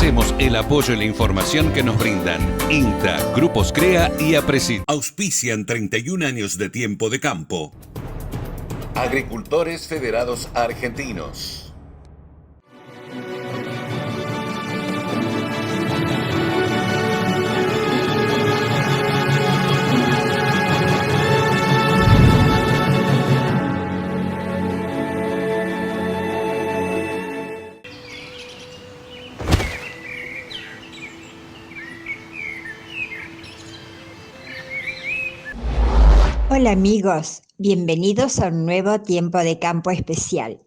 Agradecemos el apoyo y la información que nos brindan INTA, Grupos CREA y APRESID. Auspician 31 años de Tiempo de Campo. Agricultores Federados Argentinos. Hola amigos, bienvenidos a un nuevo Tiempo de Campo especial.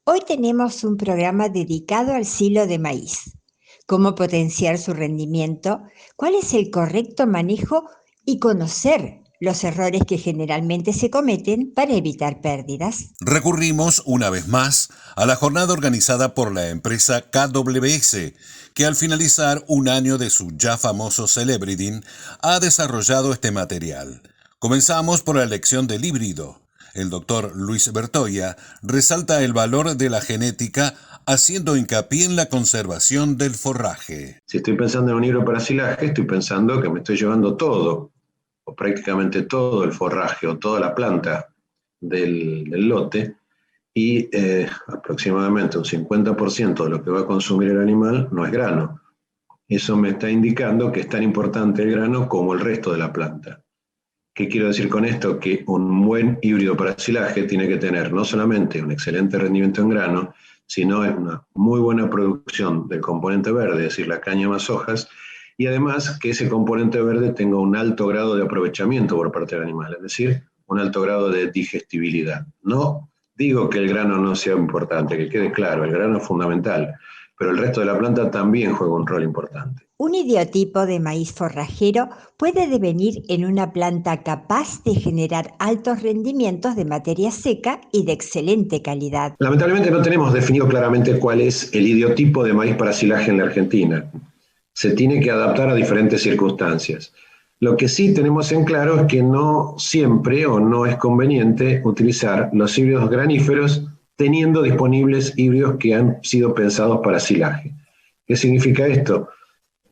Hoy tenemos un programa dedicado al silo de maíz. Cómo potenciar su rendimiento, cuál es el correcto manejo y conocer los errores que generalmente se cometen para evitar pérdidas. Recurrimos una vez más a la jornada organizada por la empresa KWS, que al finalizar un año de su ya famoso Celebreading ha desarrollado este material. Comenzamos por la elección del híbrido. El doctor Luis Bertoia resalta el valor de la genética, haciendo hincapié en la conservación del forraje. Si estoy pensando en un híbrido para silaje, estoy pensando que me estoy llevando todo, o prácticamente todo el forraje, o toda la planta del lote, y aproximadamente un 50% de lo que va a consumir el animal no es grano. Eso me está indicando que es tan importante el grano como el resto de la planta. ¿Qué quiero decir con esto? Que un buen híbrido para silaje tiene que tener no solamente un excelente rendimiento en grano, sino una muy buena producción del componente verde, es decir, la caña más hojas, y además que ese componente verde tenga un alto grado de aprovechamiento por parte del animal, es decir, un alto grado de digestibilidad. No digo que el grano no sea importante, que quede claro, el grano es fundamental, pero el resto de la planta también juega un rol importante. Un idiotipo de maíz forrajero puede devenir en una planta capaz de generar altos rendimientos de materia seca y de excelente calidad. Lamentablemente no tenemos definido claramente cuál es el idiotipo de maíz para silaje en la Argentina. Se tiene que adaptar a diferentes circunstancias. Lo que sí tenemos en claro es que no siempre o no es conveniente utilizar los híbridos graníferos teniendo disponibles híbridos que han sido pensados para silaje. ¿Qué significa esto?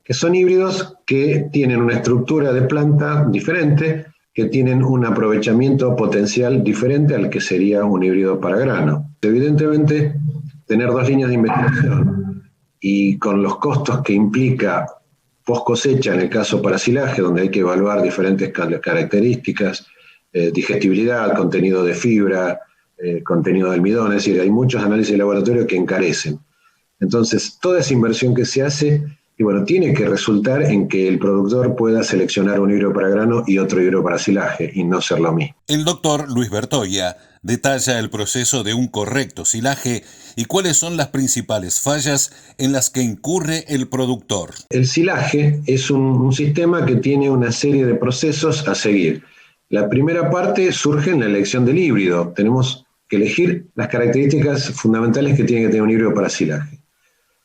Que son híbridos que tienen una estructura de planta diferente, que tienen un aprovechamiento potencial diferente al que sería un híbrido para grano. Evidentemente, tener dos líneas de investigación y con los costos que implica post cosecha, en el caso para silaje, donde hay que evaluar diferentes características, digestibilidad, contenido de fibra, contenido de almidón, es decir, hay muchos análisis de laboratorio que encarecen. Entonces, toda esa inversión que se hace, y bueno, tiene que resultar en que el productor pueda seleccionar un híbrido para grano y otro híbrido para silaje, y no ser lo mismo. El doctor Luis Bertoia detalla el proceso de un correcto silaje y cuáles son las principales fallas en las que incurre el productor. El silaje es un sistema que tiene una serie de procesos a seguir. La primera parte surge en la elección del híbrido. Tenemos que elegir las características fundamentales que tiene que tener un híbrido para silaje.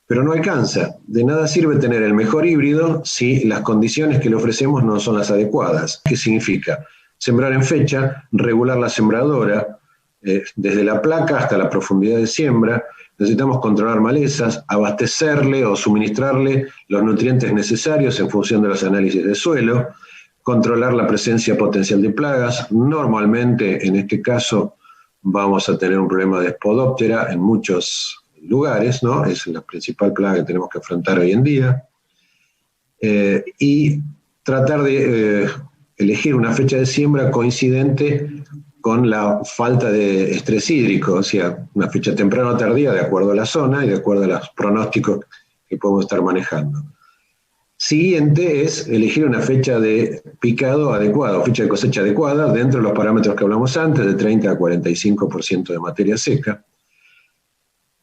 Pero no alcanza. De nada sirve tener el mejor híbrido si las condiciones que le ofrecemos no son las adecuadas. ¿Qué significa? Sembrar en fecha, regular la sembradora, desde la placa hasta la profundidad de siembra. Necesitamos controlar malezas, abastecerle o suministrarle los nutrientes necesarios en función de los análisis de suelo, controlar la presencia potencial de plagas. Normalmente, en este caso, vamos a tener un problema de Spodoptera en muchos lugares, ¿no? Es la principal plaga que tenemos que afrontar hoy en día. Y tratar de elegir una fecha de siembra coincidente con la falta de estrés hídrico, o sea, una fecha temprana o tardía de acuerdo a la zona y de acuerdo a los pronósticos que podemos estar manejando. Siguiente es elegir una fecha de picado adecuada, o fecha de cosecha adecuada, dentro de los parámetros que hablamos antes, de 30 a 45% de materia seca.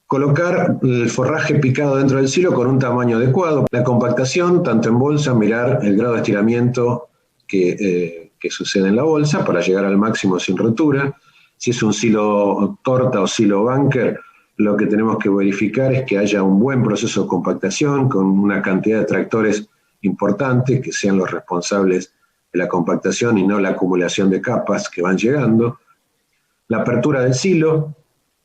Colocar el forraje picado dentro del silo con un tamaño adecuado. La compactación, tanto en bolsa, mirar el grado de estiramiento que sucede en la bolsa para llegar al máximo sin rotura. Si es un silo torta o silo bunker, lo que tenemos que verificar es que haya un buen proceso de compactación con una cantidad de tractores importante, que sean los responsables de la compactación y no la acumulación de capas que van llegando. La apertura del silo,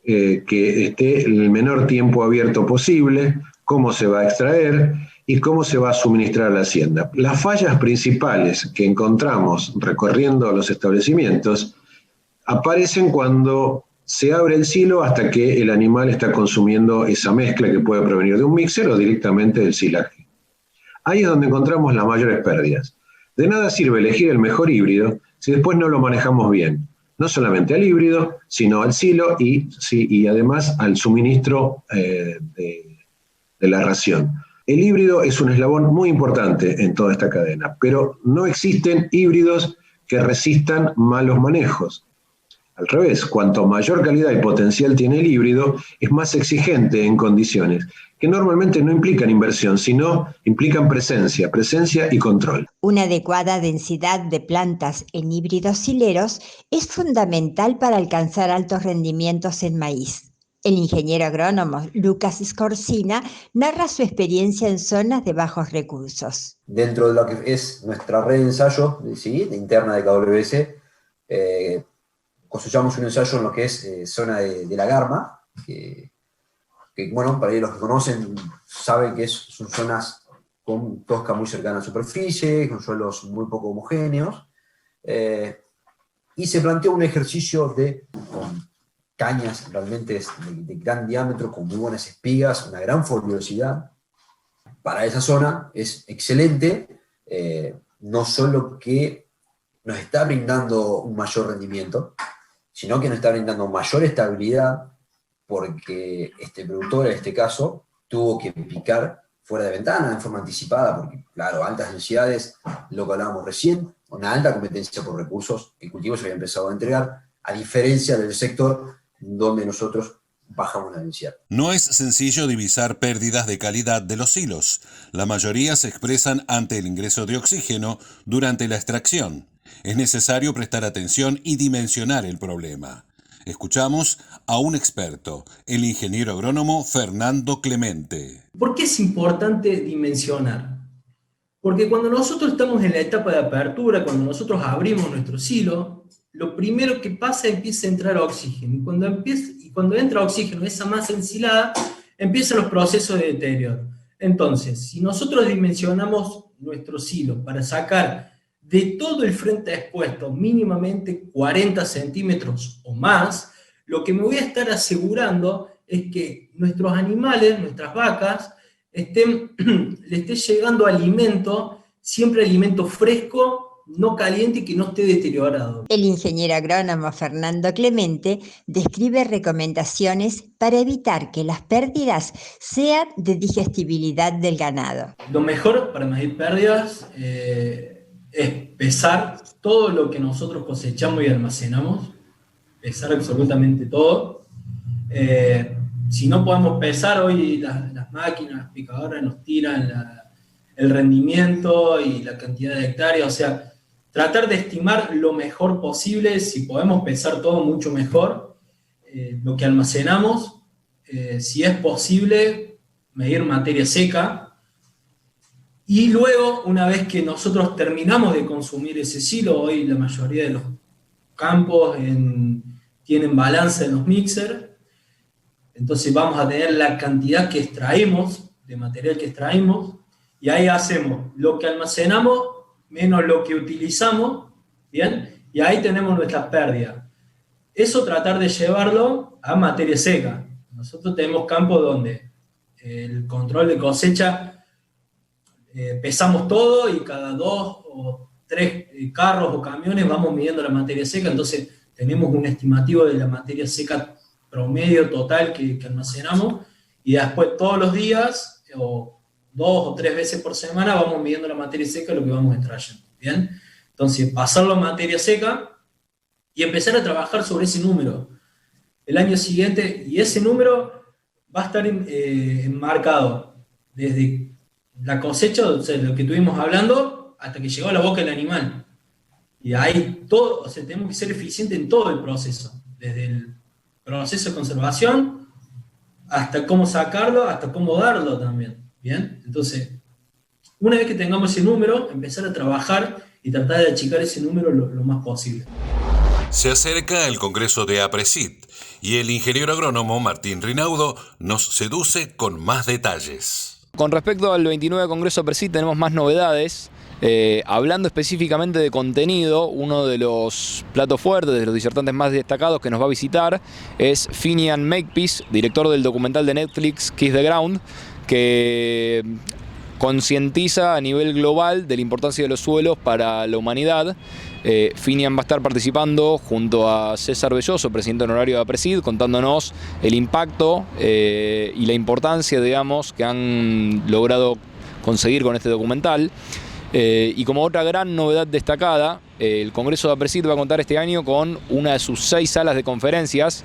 que esté el menor tiempo abierto posible, cómo se va a extraer y cómo se va a suministrar a la hacienda. Las fallas principales que encontramos recorriendo los establecimientos aparecen cuando se abre el silo hasta que el animal está consumiendo esa mezcla que puede provenir de un mixer o directamente del silaje. Ahí es donde encontramos las mayores pérdidas. De nada sirve elegir el mejor híbrido si después no lo manejamos bien. No solamente al híbrido, sino al silo y además al suministro de la ración. El híbrido es un eslabón muy importante en toda esta cadena, pero no existen híbridos que resistan malos manejos. Al revés, cuanto mayor calidad y potencial tiene el híbrido, es más exigente en condiciones que normalmente no implican inversión, sino implican presencia y control. Una adecuada densidad de plantas en híbridos sileros es fundamental para alcanzar altos rendimientos en maíz. El ingeniero agrónomo Lucas Scorsina narra su experiencia en zonas de bajos recursos. Dentro de lo que es nuestra red de ensayo, ¿sí?, interna de KWS, construyamos un ensayo en lo que es zona de la Garma, que bueno, para los que conocen saben que son zonas con tosca muy cercana a la superficie, con suelos muy poco homogéneos, y se planteó un ejercicio con cañas realmente de gran diámetro, con muy buenas espigas, una gran foliosidad. Para esa zona es excelente, no solo que nos está brindando un mayor rendimiento, sino que nos está brindando mayor estabilidad, porque este productor, en este caso, tuvo que picar fuera de ventana en forma anticipada, porque, claro, altas densidades, lo que hablábamos recién, una alta competencia por recursos, el cultivo se había empezado a entregar, a diferencia del sector donde nosotros bajamos la densidad. No es sencillo divisar pérdidas de calidad de los silos. La mayoría se expresan ante el ingreso de oxígeno durante la extracción. Es necesario prestar atención y dimensionar el problema. Escuchamos a un experto, el ingeniero agrónomo Fernando Clemente. ¿Por qué es importante dimensionar? Porque cuando nosotros estamos en la etapa de apertura, cuando nosotros abrimos nuestro silo, lo primero que pasa es que empieza a entrar oxígeno. Y cuando entra oxígeno, esa masa ensilada, empiezan los procesos de deterioro. Entonces, si nosotros dimensionamos nuestro silo para sacar de todo el frente expuesto mínimamente 40 centímetros o más, lo que me voy a estar asegurando es que nuestros animales, nuestras vacas, le esté llegando alimento, siempre alimento fresco, no caliente y que no esté deteriorado. El ingeniero agrónomo Fernando Clemente describe recomendaciones para evitar que las pérdidas sean de digestibilidad del ganado. Lo mejor para medir pérdidas es pesar todo lo que nosotros cosechamos y almacenamos, pesar absolutamente todo. Si no podemos pesar, hoy las máquinas, las picadoras nos tiran el rendimiento y la cantidad de hectáreas, o sea, tratar de estimar lo mejor posible. Si podemos pesar todo, mucho mejor. Lo que almacenamos, si es posible, medir materia seca. Y luego, una vez que nosotros terminamos de consumir ese silo, hoy la mayoría de los campos tienen balanza en los mixers, entonces vamos a tener la cantidad que extraímos, de material que extraímos, y ahí hacemos lo que almacenamos menos lo que utilizamos, ¿bien? Y ahí tenemos nuestras pérdidas. Eso tratar de llevarlo a materia seca. Nosotros tenemos campos donde el control de cosecha, pesamos todo y cada 2 o 3 carros o camiones vamos midiendo la materia seca, entonces tenemos un estimativo de la materia seca promedio total que almacenamos, y después todos los días, o 2 o 3 veces por semana, vamos midiendo la materia seca, lo que vamos extrayendo, ¿bien? Entonces, pasarlo a materia seca y empezar a trabajar sobre ese número el año siguiente, y ese número va a estar enmarcado desde la cosecha, o sea, lo que estuvimos hablando, hasta que llegó a la boca del animal. Y ahí todo, o sea, tenemos que ser eficientes en todo el proceso, desde el proceso de conservación, hasta cómo sacarlo, hasta cómo darlo también, ¿bien? Entonces, una vez que tengamos ese número, empezar a trabajar y tratar de achicar ese número lo más posible. Se acerca el Congreso de APRESID y el ingeniero agrónomo Martín Rinaudo nos seduce con más detalles. Con respecto al 29 Congreso APRESID tenemos más novedades. Hablando específicamente de contenido, uno de los platos fuertes, de los disertantes más destacados que nos va a visitar es Finian Makepeace, director del documental de Netflix Kiss the Ground, que concientiza a nivel global de la importancia de los suelos para la humanidad. Finian va a estar participando junto a César Belloso, presidente honorario de APRESID, contándonos el impacto y la importancia, digamos, que han logrado conseguir con este documental. Y como otra gran novedad destacada, el Congreso de APRESID va a contar este año con una de sus 6 salas de conferencias,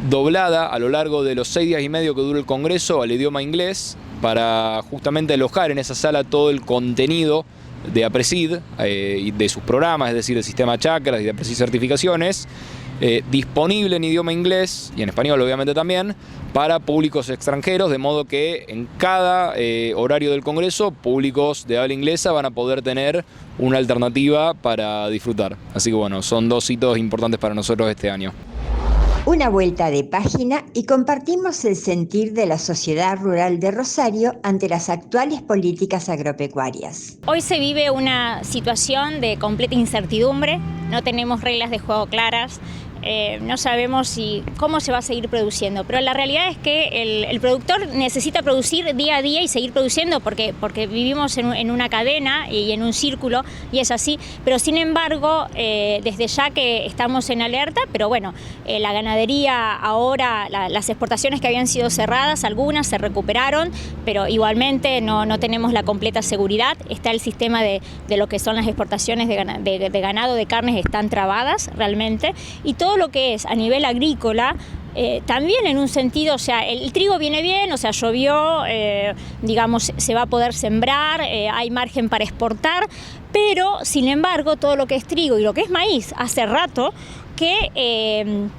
doblada a lo largo de los 6 días y medio que dura el Congreso al idioma inglés, para justamente alojar en esa sala todo el contenido de APRESID y de sus programas, es decir, el sistema Chakras y de APRESID certificaciones, disponible en idioma inglés y en español obviamente también, para públicos extranjeros, de modo que en cada horario del Congreso, públicos de habla inglesa van a poder tener una alternativa para disfrutar. Así que bueno, son 2 hitos importantes para nosotros este año. Una vuelta de página y compartimos el sentir de la sociedad rural de Rosario ante las actuales políticas agropecuarias. Hoy se vive una situación de completa incertidumbre, no tenemos reglas de juego claras, no sabemos cómo se va a seguir produciendo, pero la realidad es que el productor necesita producir día a día y seguir produciendo porque vivimos en una cadena y en un círculo y es así, pero sin embargo desde ya que estamos en alerta, pero bueno, la ganadería ahora, las exportaciones que habían sido cerradas, algunas se recuperaron, pero igualmente no tenemos la completa seguridad. Está el sistema de lo que son las exportaciones de ganado, de carnes, están trabadas realmente, y todo lo que es a nivel agrícola, también en un sentido, o sea, el trigo viene bien, o sea, llovió, digamos, se va a poder sembrar, hay margen para exportar, pero sin embargo todo lo que es trigo y lo que es maíz, hace rato que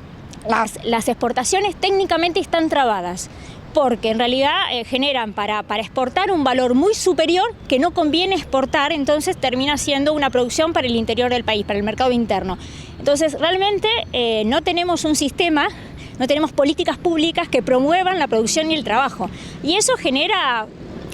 las exportaciones técnicamente están trabadas, porque en realidad generan para exportar un valor muy superior que no conviene exportar, entonces termina siendo una producción para el interior del país, para el mercado interno. Entonces realmente no tenemos un sistema, no tenemos políticas públicas que promuevan la producción y el trabajo. Y eso genera,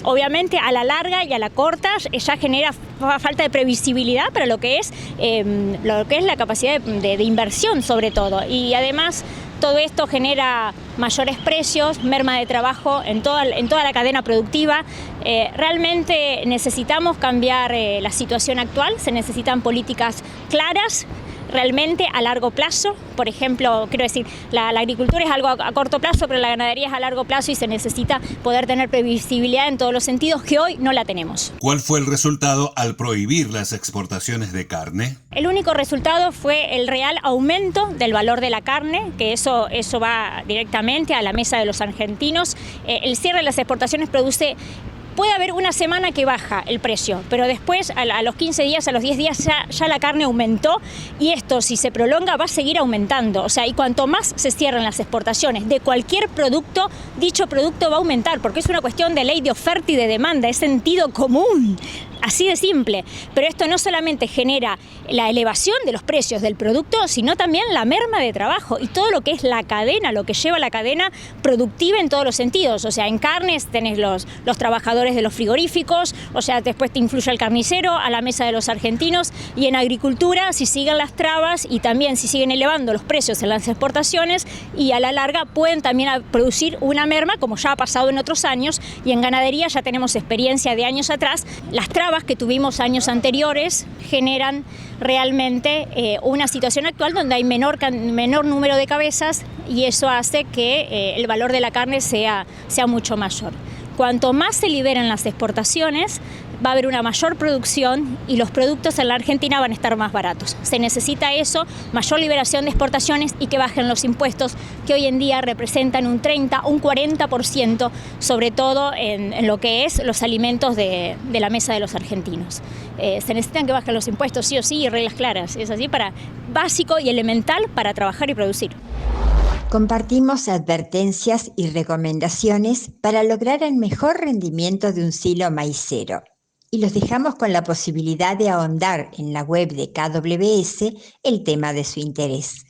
obviamente, a la larga y a la corta, ya genera falta de previsibilidad para lo que es la capacidad de inversión sobre todo. Y además todo esto genera mayores precios, merma de trabajo en toda la cadena productiva. Realmente necesitamos cambiar la situación actual, se necesitan políticas claras, realmente a largo plazo. Por ejemplo, quiero decir, la agricultura es algo a corto plazo, pero la ganadería es a largo plazo y se necesita poder tener previsibilidad en todos los sentidos que hoy no la tenemos. ¿Cuál fue el resultado al prohibir las exportaciones de carne? El único resultado fue el real aumento del valor de la carne, que eso va directamente a la mesa de los argentinos. El cierre de las exportaciones puede haber una semana que baja el precio, pero después a los 15 días, a los 10 días ya la carne aumentó, y esto si se prolonga va a seguir aumentando. O sea, y cuanto más se cierran las exportaciones de cualquier producto, dicho producto va a aumentar, porque es una cuestión de ley de oferta y de demanda, es sentido común. Así de simple, pero esto no solamente genera la elevación de los precios del producto, sino también la merma de trabajo y todo lo que es la cadena, lo que lleva la cadena productiva en todos los sentidos. O sea, en carnes tenés los trabajadores de los frigoríficos, o sea, después te influye el carnicero, a la mesa de los argentinos, y en agricultura, si siguen las trabas y también si siguen elevando los precios en las exportaciones, y a la larga pueden también producir una merma, como ya ha pasado en otros años, y en ganadería ya tenemos experiencia de años atrás. Las trabas que tuvimos años anteriores generan realmente una situación actual donde hay menor número de cabezas, y eso hace que el valor de la carne sea mucho mayor. Cuanto más se liberan las exportaciones, va a haber una mayor producción y los productos en la Argentina van a estar más baratos. Se necesita eso, mayor liberación de exportaciones y que bajen los impuestos, que hoy en día representan un 30, un 40%, sobre todo en lo que es los alimentos de la mesa de los argentinos. Se necesitan que bajen los impuestos, sí o sí, y reglas claras. Es así, básico y elemental para trabajar y producir. Compartimos advertencias y recomendaciones para lograr el mejor rendimiento de un silo maicero. y los dejamos con la posibilidad de ahondar en la web de KWS el tema de su interés.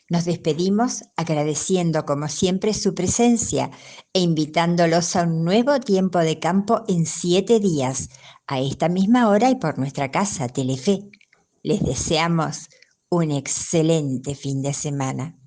Nos despedimos agradeciendo como siempre su presencia e invitándolos a un nuevo tiempo de campo en 7 días, a esta misma hora y por nuestra casa Telefe. Les deseamos un excelente fin de semana.